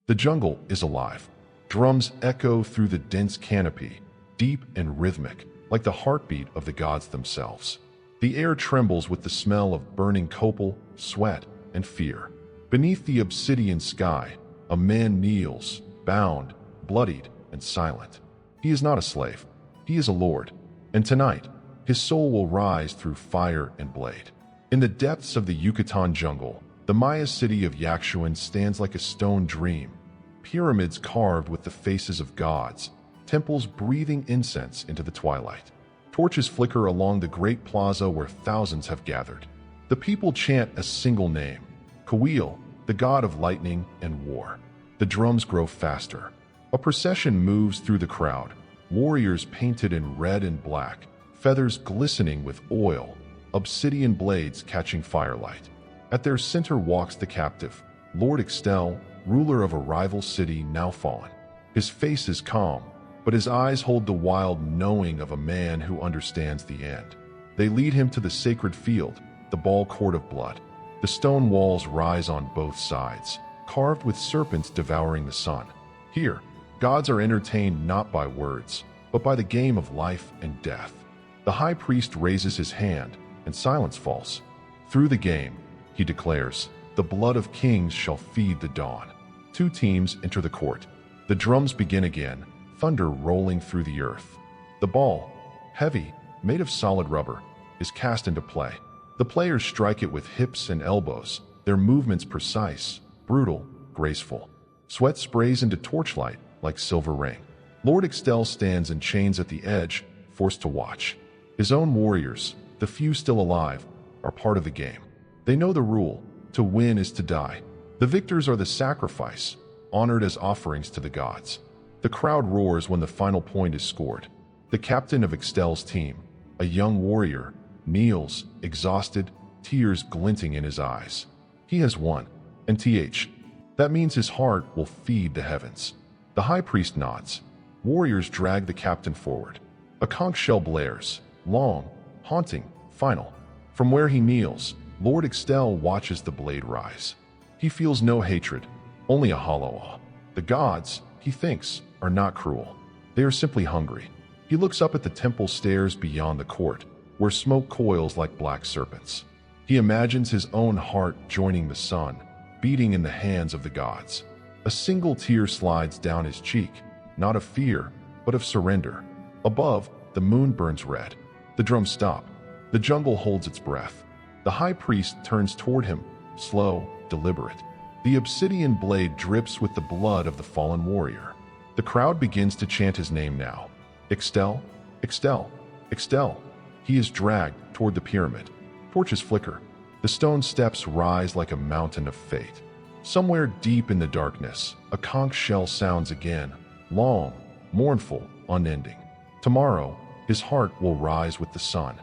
The jungle is alive. Drums echo through the dense canopy, deep and rhythmic, like the heartbeat of the gods themselves. The air trembles with the smell of burning copal, sweat, and fear. Beneath the obsidian sky, a man kneels, bound, bloodied, and silent. He is not a slave. He is a lord. And tonight, his soul will rise through fire and blade. In the depths of the Yucatan jungle, the Maya city of Yaxuan stands like a stone dream. Pyramids carved with the faces of gods, temples breathing incense into the twilight. Torches flicker along the great plaza where thousands have gathered. The people chant a single name, Kawil, the god of lightning and war. The drums grow faster. A procession moves through the crowd, warriors painted in red and black, feathers glistening with oil, obsidian blades catching firelight. At their center walks the captive, Lord Ixtel, ruler of a rival city now fallen. His face is calm, but his eyes hold the wild knowing of a man who understands the end. They lead him to the sacred field, the ball court of blood. The stone walls rise on both sides, carved with serpents devouring the sun. Here, gods are entertained not by words, but by the game of life and death. The high priest raises his hand, and silence falls. Through the game, he declares, "The blood of kings shall feed the dawn." Two teams enter the court. The drums begin again, thunder rolling through the earth. The ball, heavy, made of solid rubber, is cast into play. The players strike it with hips and elbows, their movements precise, brutal, graceful. Sweat sprays into torchlight like silver rain. Lord Ixtel stands in chains at the edge, forced to watch. His own warriors, the few still alive, are part of the game. They know the rule: to win is to die. The victors are the sacrifice, honored as offerings to the gods. The crowd roars when the final point is scored. The captain of Ixtel's team, a young warrior, kneels, exhausted, tears glinting in his eyes. He has won, and that means his heart will feed the heavens. The high priest nods. Warriors drag the captain forward. A conch shell blares, long, haunting, final. From where he kneels, Lord Ixtel watches the blade rise. He feels no hatred, only a hollow awe. The gods, he thinks, are not cruel. They are simply hungry. He looks up at the temple stairs beyond the court, where smoke coils like black serpents. He imagines his own heart joining the sun, beating in the hands of the gods. A single tear slides down his cheek, not of fear, but of surrender. Above, the moon burns red. The drums stop. The jungle holds its breath. The high priest turns toward him, slow, deliberate. The obsidian blade drips with the blood of the fallen warrior. The crowd begins to chant his name now. Ixtel, Ixtel, Ixtel. He is dragged toward the pyramid. Torches flicker. The stone steps rise like a mountain of fate. Somewhere deep in the darkness, a conch shell sounds again, long, mournful, unending. Tomorrow, his heart will rise with the sun.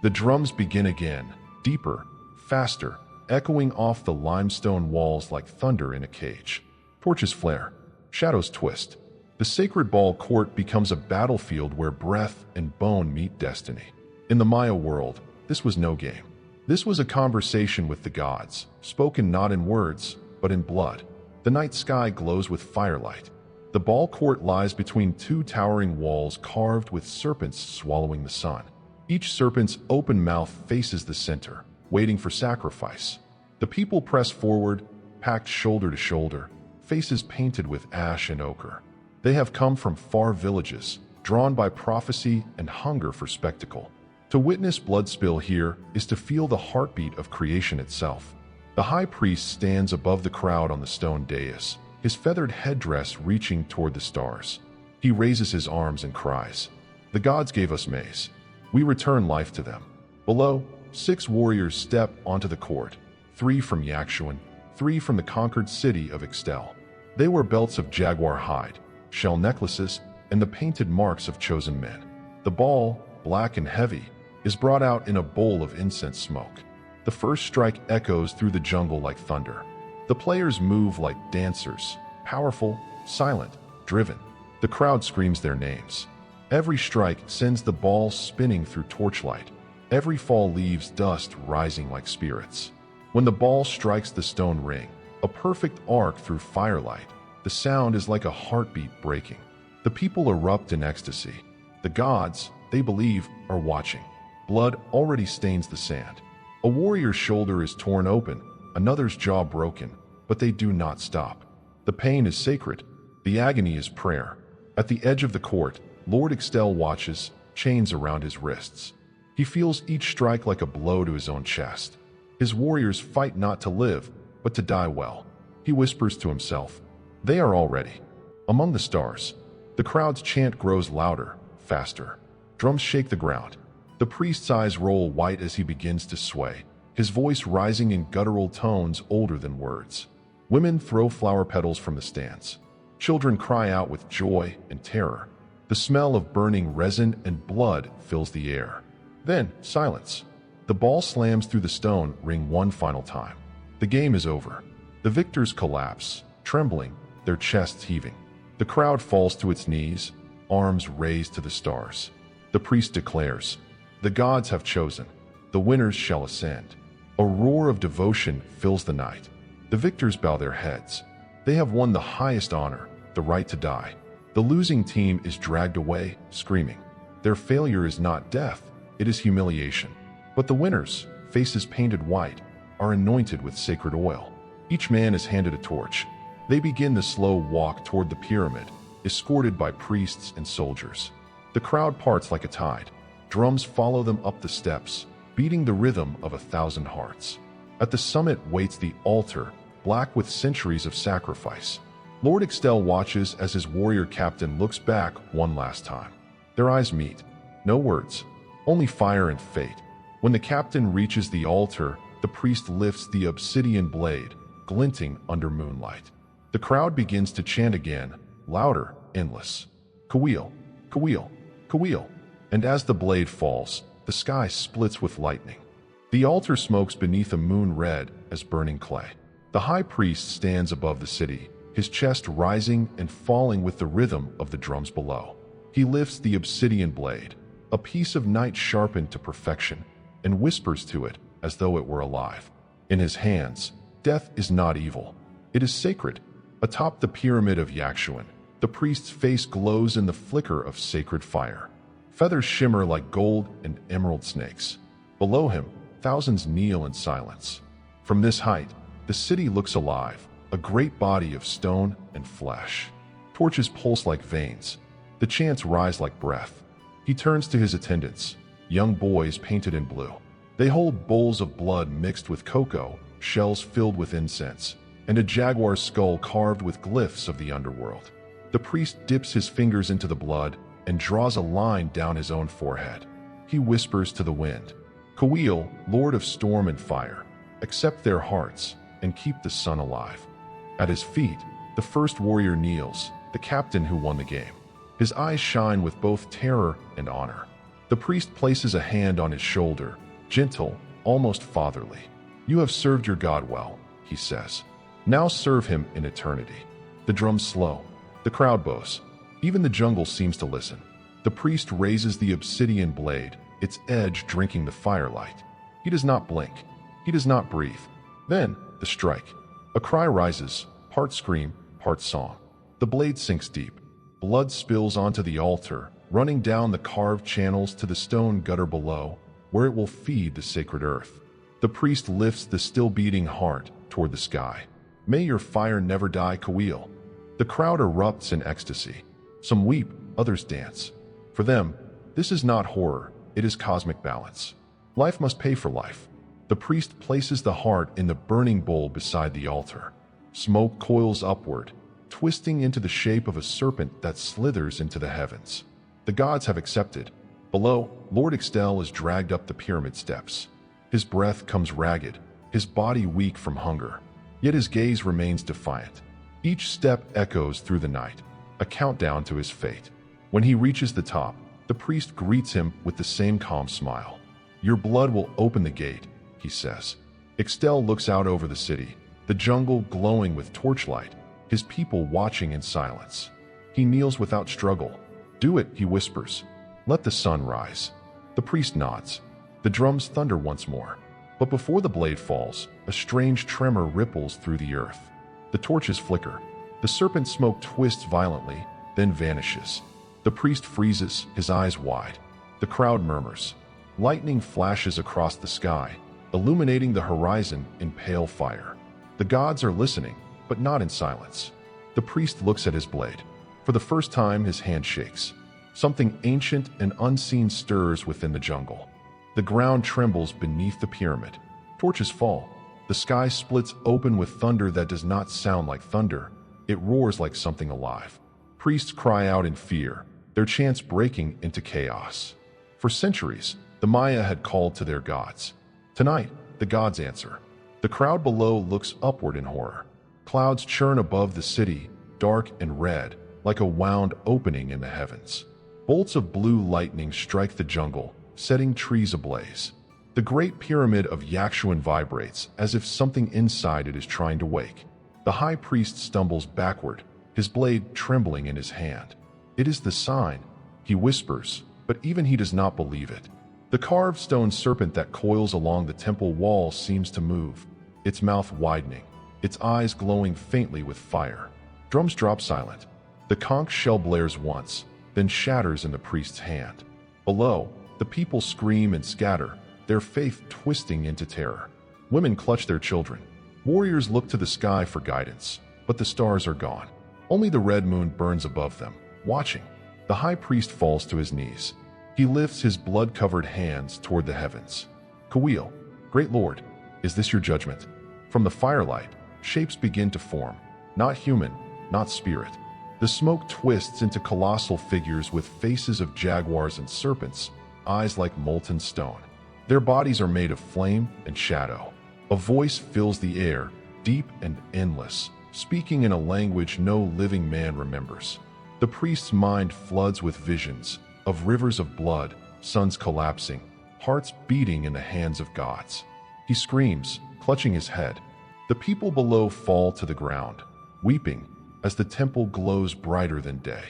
The drums begin again, deeper, faster, echoing off the limestone walls like thunder in a cage. Torches flare. Shadows twist. The sacred ball court becomes a battlefield where breath and bone meet destiny. In the Maya world, this was no game. This was a conversation with the gods, spoken not in words, but in blood. The night sky glows with firelight. The ball court lies between two towering walls carved with serpents swallowing the sun. Each serpent's open mouth faces the center, waiting for sacrifice. The people press forward, packed shoulder to shoulder, faces painted with ash and ochre. They have come from far villages, drawn by prophecy and hunger for spectacle. To witness blood spill here is to feel the heartbeat of creation itself. The high priest stands above the crowd on the stone dais, his feathered headdress reaching toward the stars. He raises his arms and cries, "The gods gave us maize. We return life to them." Below, 6 warriors step onto the court, 3 from Yaxuan, 3 from the conquered city of Ixtel. They wear belts of jaguar hide, shell necklaces, and the painted marks of chosen men. The ball, black and heavy, is brought out in a bowl of incense smoke. The first strike echoes through the jungle like thunder. The players move like dancers, powerful, silent, driven. The crowd screams their names. Every strike sends the ball spinning through torchlight. Every fall leaves dust rising like spirits. When the ball strikes the stone ring, a perfect arc through firelight, The sound is like a heartbeat breaking. The people erupt in ecstasy. The gods, they believe, are watching. Blood already stains the sand. A warrior's shoulder is torn open, another's jaw broken, but they do not stop. The pain is sacred. The agony is prayer. At the edge of the court, Lord Extel watches, chains around his wrists. He feels each strike like a blow to his own chest. His warriors fight not to live, but to die well. He whispers to himself, "They are all ready." Among the stars, the crowd's chant grows louder, faster. Drums shake the ground. The priest's eyes roll white as he begins to sway, his voice rising in guttural tones older than words. Women throw flower petals from the stands. Children cry out with joy and terror. The smell of burning resin and blood fills the air. Then, silence. The ball slams through the stone ring one final time. The game is over. The victors collapse, trembling, their chests heaving. The crowd falls to its knees, arms raised to the stars. The priest declares, "The gods have chosen. The winners shall ascend." A roar of devotion fills the night. The victors bow their heads. They have won the highest honor, the right to die. The losing team is dragged away, screaming. Their failure is not death, it is humiliation. But the winners, faces painted white, are anointed with sacred oil. Each man is handed a torch. They begin the slow walk toward the pyramid, escorted by priests and soldiers. The crowd parts like a tide. Drums follow them up the steps, beating the rhythm of 1,000 hearts. At the summit waits the altar, black with centuries of sacrifice. Lord Extel watches as his warrior captain looks back one last time. Their eyes meet. No words, only fire and fate. When the captain reaches the altar, the priest lifts the obsidian blade, glinting under moonlight. The crowd begins to chant again, louder, endless. Kawil, Kawil, Kawil. And as the blade falls, the sky splits with lightning. The altar smokes beneath a moon red as burning clay. The high priest stands above the city, his chest rising and falling with the rhythm of the drums below. He lifts the obsidian blade, a piece of night sharpened to perfection, and whispers to it as though it were alive. In his hands, death is not evil. It is sacred. Atop the pyramid of Yakshuan, the priest's face glows in the flicker of sacred fire. Feathers shimmer like gold and emerald snakes. Below him, thousands kneel in silence. From this height, the city looks alive, a great body of stone and flesh. Torches pulse like veins. The chants rise like breath. He turns to his attendants, young boys painted in blue. They hold bowls of blood mixed with cocoa, shells filled with incense, and a jaguar's skull carved with glyphs of the underworld. The priest dips his fingers into the blood and draws a line down his own forehead. He whispers to the wind, "Kawil, Lord of storm and fire, accept their hearts and keep the sun alive." At his feet, the first warrior kneels, the captain who won the game. His eyes shine with both terror and honor. The priest places a hand on his shoulder, gentle, almost fatherly. "You have served your God well," he says. "Now serve him in eternity." The drums slow. The crowd bows. Even the jungle seems to listen. The priest raises the obsidian blade, its edge drinking the firelight. He does not blink. He does not breathe. Then, the strike. A cry rises, part scream, part song. The blade sinks deep. Blood spills onto the altar, running down the carved channels to the stone gutter below, where it will feed the sacred earth. The priest lifts the still-beating heart toward the sky. "May your fire never die, Kawil." The crowd erupts in ecstasy. Some weep, others dance. For them, this is not horror, it is cosmic balance. Life must pay for life. The priest places the heart in the burning bowl beside the altar. Smoke coils upward, twisting into the shape of a serpent that slithers into the heavens. The gods have accepted. Below, Lord Extel is dragged up the pyramid steps. His breath comes ragged, his body weak from hunger. Yet his gaze remains defiant. Each step echoes through the night, a countdown to his fate. When he reaches the top, the priest greets him with the same calm smile. "Your blood will open the gate," he says. Extel looks out over the city, the jungle glowing with torchlight, his people watching in silence. He kneels without struggle. "Do it," he whispers. "Let the sun rise." The priest nods. The drums thunder once more. But before the blade falls, a strange tremor ripples through the earth. The torches flicker. The serpent smoke twists violently, then vanishes. The priest freezes, his eyes wide. The crowd murmurs. Lightning flashes across the sky, illuminating the horizon in pale fire. The gods are listening, but not in silence. The priest looks at his blade. For the first time, his hand shakes. Something ancient and unseen stirs within the jungle. The ground trembles beneath the pyramid. Torches fall. The sky splits open with thunder that does not sound like thunder. It roars like something alive. Priests cry out in fear, their chants breaking into chaos. For centuries, the Maya had called to their gods. Tonight, the gods answer. The crowd below looks upward in horror. Clouds churn above the city, dark and red, like a wound opening in the heavens. Bolts of blue lightning strike the jungle, setting trees ablaze. The Great Pyramid of Yakshuan vibrates as if something inside it is trying to wake. The high priest stumbles backward, his blade trembling in his hand. It is the sign, he whispers, but even he does not believe it. The carved stone serpent that coils along the temple wall seems to move, its mouth widening, its eyes glowing faintly with fire. Drums drop silent. The conch shell blares once, then shatters in the priest's hand. Below, the people scream and scatter, their faith twisting into terror. Women clutch their children. Warriors look to the sky for guidance, but the stars are gone. Only the red moon burns above them, watching. The high priest falls to his knees. He lifts his blood-covered hands toward the heavens. Kawil, great lord, is this your judgment? From the firelight, shapes begin to form, not human, not spirit. The smoke twists into colossal figures with faces of jaguars and serpents, eyes like molten stone. Their bodies are made of flame and shadow. A voice fills the air, deep and endless, speaking in a language no living man remembers. The priest's mind floods with visions of rivers of blood, suns collapsing, hearts beating in the hands of gods. He screams, clutching his head. The people below fall to the ground, weeping, as the temple glows brighter than day.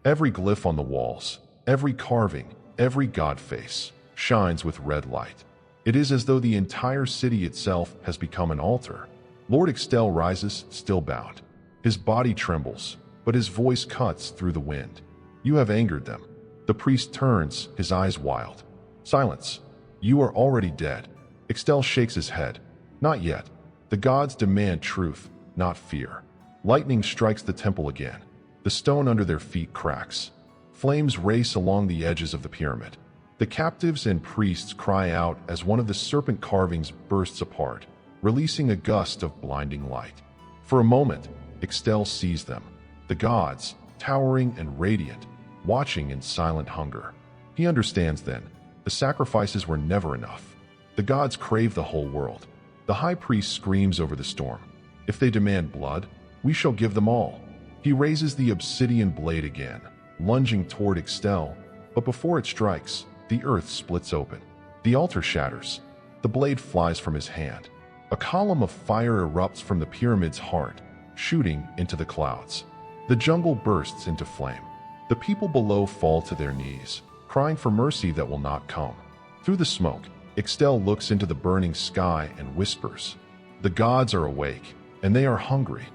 Every glyph on the walls, every carving, every god face, shines with red light. It is as though the entire city itself has become an altar. Lord Ixtel rises, still bound. His body trembles, but his voice cuts through the wind. You have angered them. The priest turns, his eyes wild. Silence. You are already dead. Ixtel shakes his head. Not yet. The gods demand truth, not fear. Lightning strikes the temple again. The stone under their feet cracks. Flames race along the edges of the pyramid. The captives and priests cry out as one of the serpent carvings bursts apart, releasing a gust of blinding light. For a moment, Ixtel sees them, the gods, towering and radiant, watching in silent hunger. He understands then, the sacrifices were never enough. The gods crave the whole world. The high priest screams over the storm. If they demand blood, we shall give them all. He raises the obsidian blade again, lunging toward Ixtel, but before it strikes, the earth splits open. The altar shatters. The blade flies from his hand. A column of fire erupts from the pyramid's heart, shooting into the clouds. The jungle bursts into flame. The people below fall to their knees, crying for mercy that will not come. Through the smoke, Ixtel looks into the burning sky and whispers. The gods are awake, and they are hungry.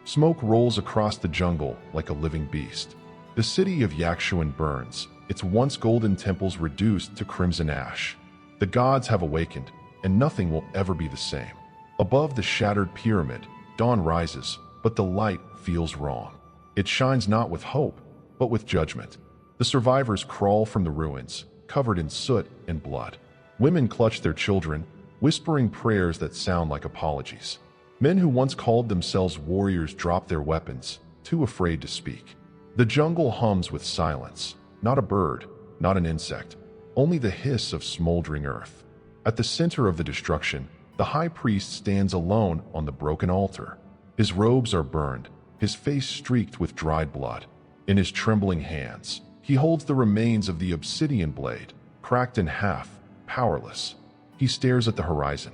Smoke rolls across the jungle like a living beast. The city of Yakshuan burns, its once golden temples reduced to crimson ash. The gods have awakened, and nothing will ever be the same. Above the shattered pyramid, dawn rises, but the light feels wrong. It shines not with hope, but with judgment. The survivors crawl from the ruins, covered in soot and blood. Women clutch their children, whispering prayers that sound like apologies. Men who once called themselves warriors drop their weapons, too afraid to speak. The jungle hums with silence. Not a bird, not an insect, only the hiss of smoldering earth. At the center of the destruction, the high priest stands alone on the broken altar. His robes are burned, his face streaked with dried blood. In his trembling hands, he holds the remains of the obsidian blade, cracked in half, powerless. He stares at the horizon.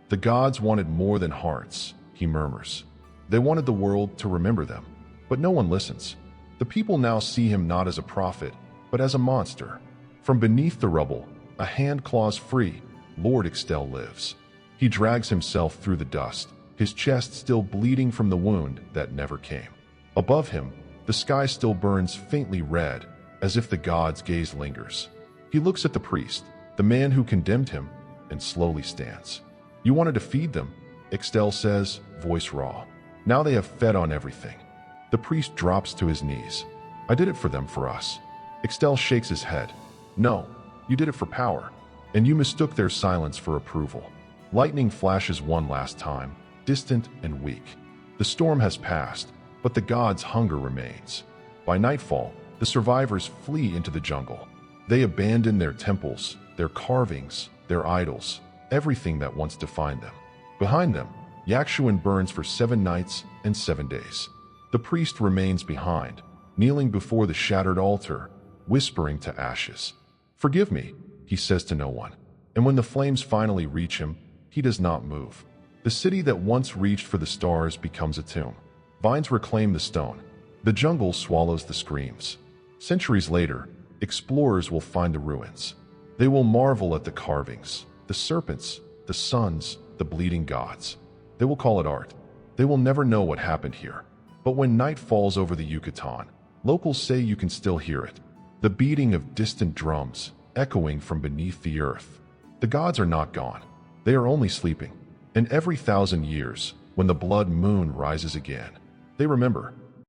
The gods wanted more than hearts, he murmurs. They wanted the world to remember them, but no one listens. The people now see him not as a prophet, but as a monster. From beneath the rubble, a hand claws free, Lord Ixtel lives. He drags himself through the dust, his chest still bleeding from the wound that never came. Above him, the sky still burns faintly red, as if the god's gaze lingers. He looks at the priest, the man who condemned him, and slowly stands. "You wanted to feed them," Ixtel says, voice raw. "Now they have fed on everything." The priest drops to his knees. "I did it for us." Ixtel shakes his head. "No, you did it for power, and you mistook their silence for approval." Lightning flashes one last time, distant and weak. The storm has passed, but the gods' hunger remains. By nightfall, the survivors flee into the jungle. They abandon their temples, their carvings, their idols, everything that once defined them. Behind them, Yakshuan burns for 7 nights and 7 days. The priest remains behind, kneeling before the shattered altar, whispering to ashes. "Forgive me," he says to no one. And when the flames finally reach him, he does not move. The city that once reached for the stars becomes a tomb. Vines reclaim the stone. The jungle swallows the screams. Centuries later, explorers will find the ruins. They will marvel at the carvings, the serpents, the suns, the bleeding gods. They will call it art. They will never know what happened here. But when night falls over the Yucatan, locals say you can still hear it. The beating of distant drums, echoing from beneath the earth. The gods are not gone. They are only sleeping. And every 1,000 years, when the blood moon rises again, they remember.